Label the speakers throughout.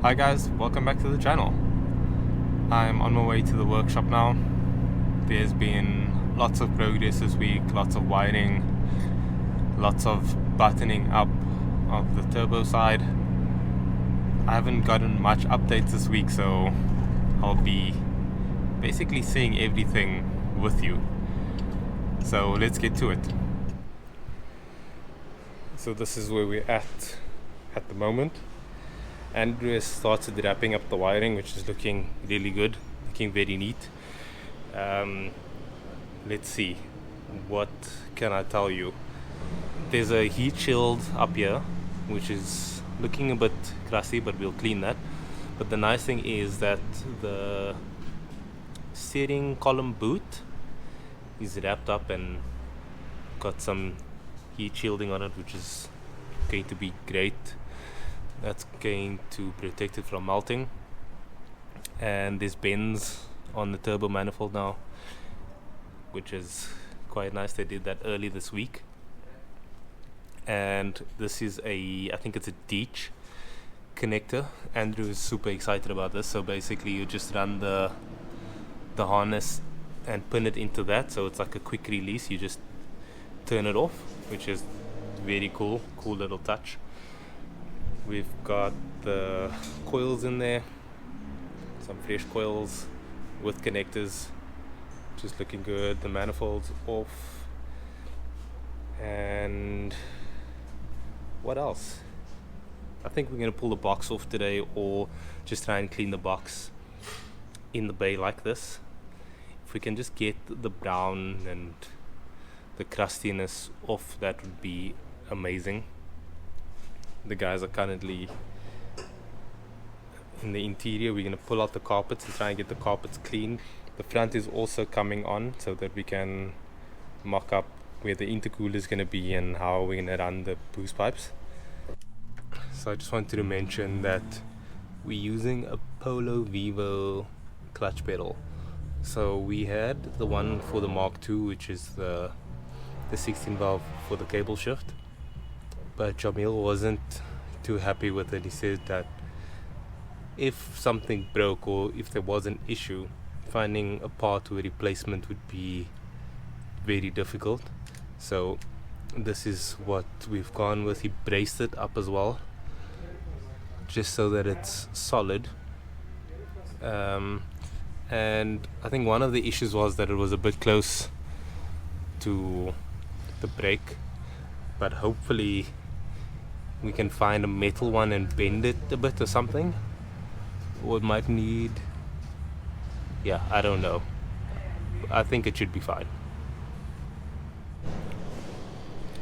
Speaker 1: Hi guys, welcome back to the channel. I'm on my way to the workshop now. There's been lots of progress this week, lots of wiring, lots of buttoning up of the turbo side. I haven't gotten much updates this week, so I'll be basically seeing everything with you. So let's get to it. So this is where we're at the moment. Andrew has started wrapping up the wiring, which is looking really good, looking very neat. Let's see, what can I tell you? There's a heat shield up here, which is looking a bit crusty, but we'll clean that. But the nice thing is that the steering column boot is wrapped up and got some heat shielding on it, which is going to be great. That's going to protect it from melting. And there's bends on the turbo manifold now, which is quite nice. They did that early this week. And this is I think it's a Deech connector. Andrew is super excited about this. So basically you just run the harness and pin it into that, so it's like a quick release. You just turn it off, which is very cool little touch. We've got the coils in there, some fresh coils with connectors, just looking good. The manifold's off. And what else? I think we're going to pull the box off today, or just try and clean the box in the bay like this. If we can just get the brown and the crustiness off, that would be amazing. The guys are currently in the interior. We're going to pull out the carpets and try and get the carpets clean. The front is also coming on so that we can mock up where the intercooler is going to be and how we're going to run the boost pipes. So I just wanted to mention that we're using a Polo Vivo clutch pedal. So we had the one for the Mk2, which is the 16 valve for the cable shift, but Jamil wasn't too happy with it. He said that if something broke or if there was an issue, finding a part or a replacement would be very difficult. So this is what we've gone with. He braced it up as well, just so that it's solid. And I think one of the issues was that it was a bit close to the brake, but hopefully we can find a metal one and bend it a bit or something. Or it might need, I don't know. I think it should be fine.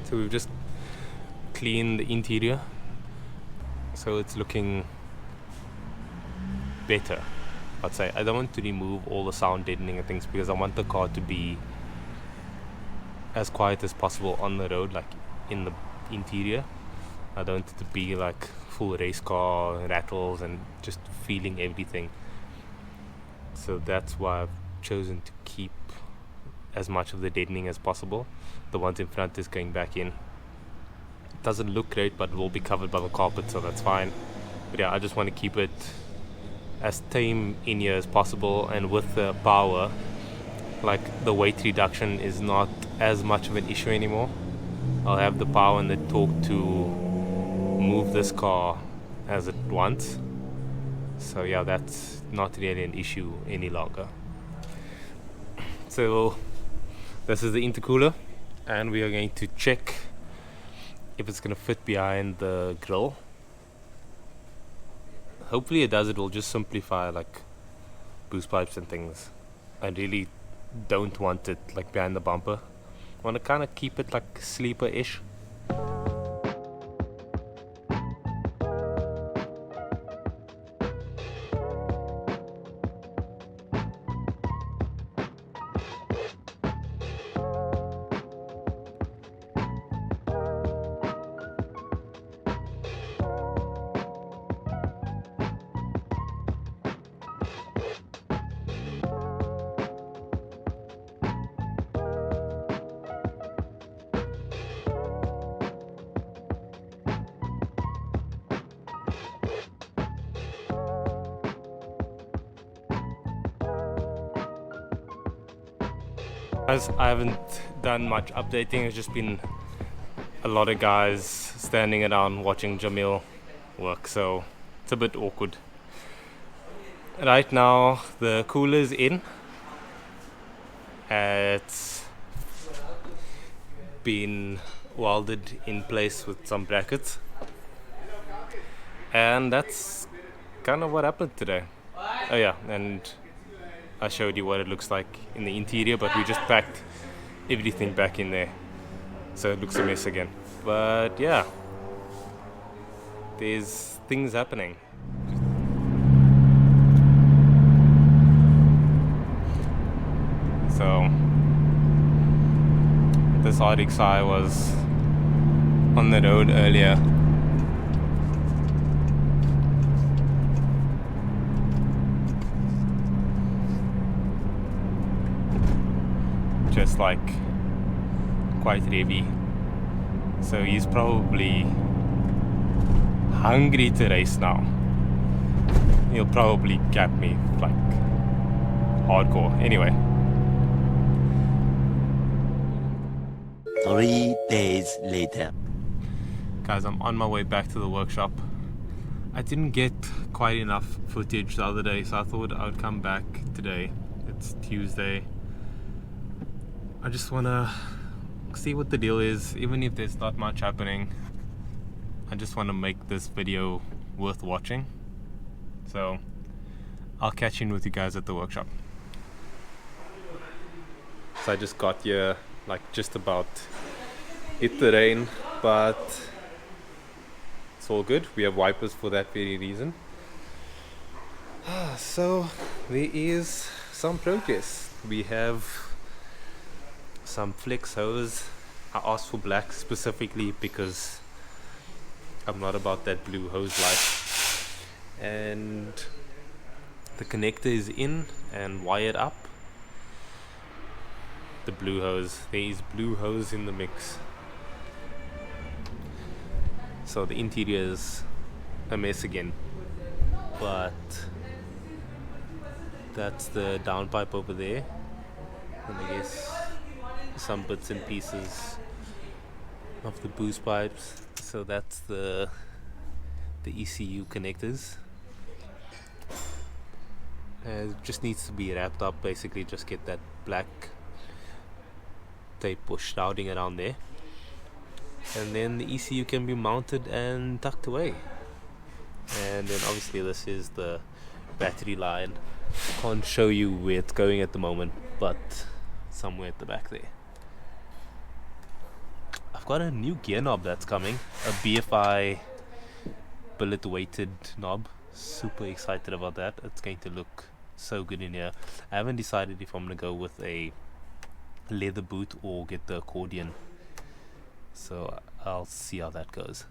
Speaker 1: So we've just cleaned the interior, so it's looking better, I'd say. I don't want to remove all the sound deadening and things, because I want the car to be as quiet as possible on the road, like in the interior. I don't want it to be like full race car rattles and just feeling everything. So that's why I've chosen to keep as much of the deadening as possible. The ones in front is going back in. It doesn't look great, but it will be covered by the carpet, so that's fine. But I just want to keep it as tame in here as possible. And with the power, like, the weight reduction is not as much of an issue anymore. I'll have the power and the torque to move this car as it wants. So that's not really an issue any longer. So this is the intercooler, and we are going to check if it's going to fit behind the grill. Hopefully it does. It will just simplify like boost pipes and things. I really don't want it like behind the bumper. I want to kind of keep it like sleeper-ish. As I haven't done much updating, it's just been a lot of guys standing around watching Jamil work, so it's a bit awkward. Right now the cooler's in. It's been welded in place with some brackets, and that's kind of what happened today. Oh yeah, and I showed you what it looks like in the interior, but we just packed everything back in there, so it looks a mess again. But yeah, there's things happening. So this 𝒖𝒈𝒍𝒚 was on the road earlier. Just like quite heavy, so he's probably hungry to race now. He'll probably cap me like hardcore. Anyway,
Speaker 2: 3 days later.
Speaker 1: guys, I'm on my way back to the workshop. I didn't get quite enough footage the other day, so I thought I would come back today. It's Tuesday. I just want to see what the deal is, even if there's not much happening. I just want to make this video worth watching. So I'll catch in with you guys at the workshop. So I just got here, like just about hit the rain, but it's all good. We have wipers for that very reason. So there is some progress. We have some flex hose. I asked for black specifically because I'm not about that blue hose life. And the connector is in and wired up. The blue hose. There is blue hose in the mix. So the interior is a mess again. But that's the downpipe over there. And I guess some bits and pieces of the boost pipes. So that's the ECU connectors. It just needs to be wrapped up, basically. Just get that black tape or shrouding around there, and then the ECU can be mounted and tucked away. And then obviously this is the battery line. Can't show you where it's going at the moment, but somewhere at the back there. I've got a new gear knob that's coming, a BFI billet weighted knob. Super excited about that. It's going to look so good in here. I haven't decided if I'm gonna go with a leather boot or get the accordion, so I'll see how that goes.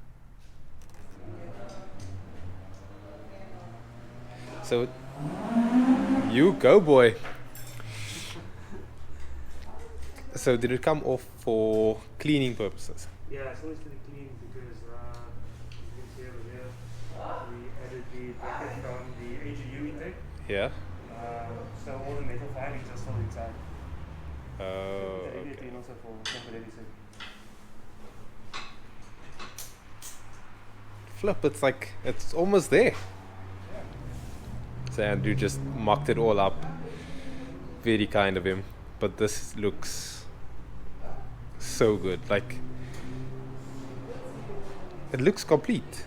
Speaker 1: So you go, boy. So did it come off for cleaning purposes?
Speaker 3: Yeah, it's always going to clean because you can see over here we added the bracket from the AGU intake.
Speaker 1: Yeah.
Speaker 3: So all the metal filings are still inside.
Speaker 1: Oh,
Speaker 3: Okay.
Speaker 1: okay.
Speaker 3: Also for
Speaker 1: Flip, it's like it's almost there. So Andrew just mocked it all up. Very kind of him. But this looks so good. Like, it looks complete.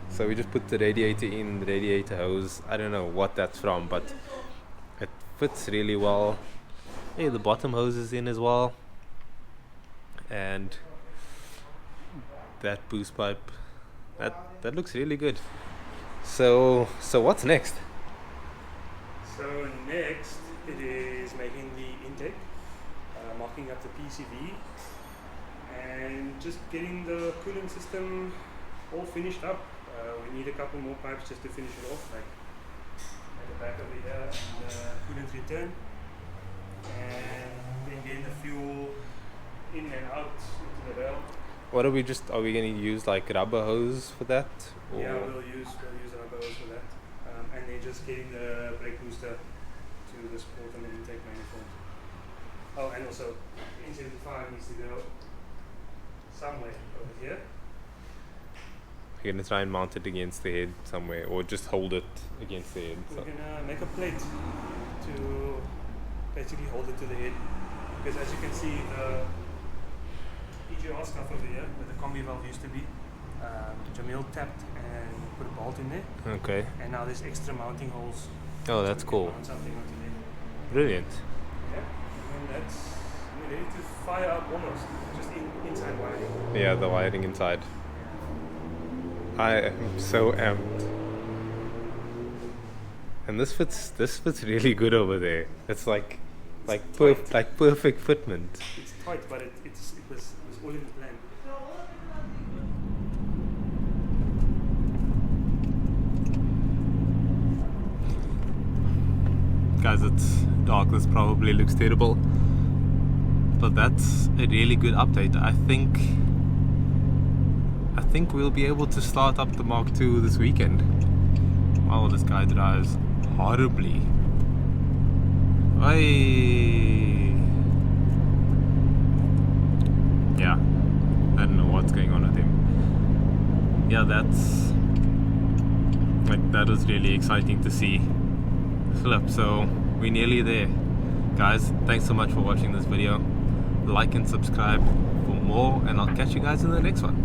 Speaker 1: So we just put the radiator in, the radiator hose. I don't know what that's from, but it fits really well. Hey, the bottom hose is in as well. And that boost pipe, that looks really good. So what's next?
Speaker 3: So next it is making the intake, marking up the PCV, and just getting the cooling system all finished up. We need a couple more pipes just to finish it off, like at the back over here, and coolant return, and then getting the fuel in and out into the rail.
Speaker 1: What are we going to use, like rubber hose for that? Or?
Speaker 3: Yeah, we'll use rubber hose for that, and then just getting the brake booster to the support on the intake manifold. Oh, and also N75 needs to go somewhere over here.
Speaker 1: You're gonna try and mount it against the head somewhere, or just hold it against the head.
Speaker 3: We're gonna make a plate to basically hold it to the head, because as you can see, the EGR stuff over here, where the combi valve used to be, Jamil tapped and put a bolt in there,
Speaker 1: Okay.
Speaker 3: and now there's extra mounting holes.
Speaker 1: Oh, that's
Speaker 3: so we can
Speaker 1: cool.
Speaker 3: mount something onto there.
Speaker 1: Brilliant.
Speaker 3: Yeah, and that's we're ready to fire up almost, just inside wiring.
Speaker 1: Yeah, the wiring inside. I am so amped. And this fits really good over there. It's like perfect fitment.
Speaker 3: It's tight, but it was all in the plan.
Speaker 1: Guys, it's dark. This probably looks terrible, but that's a really good update. I think we'll be able to start up the Mark II this weekend. Wow, this guy drives horribly. Yeah, I don't know what's going on with him. Yeah, that was really exciting to see. Flip, so we're nearly there. Guys, thanks so much for watching this video. Like and subscribe for more, and I'll catch you guys in the next one.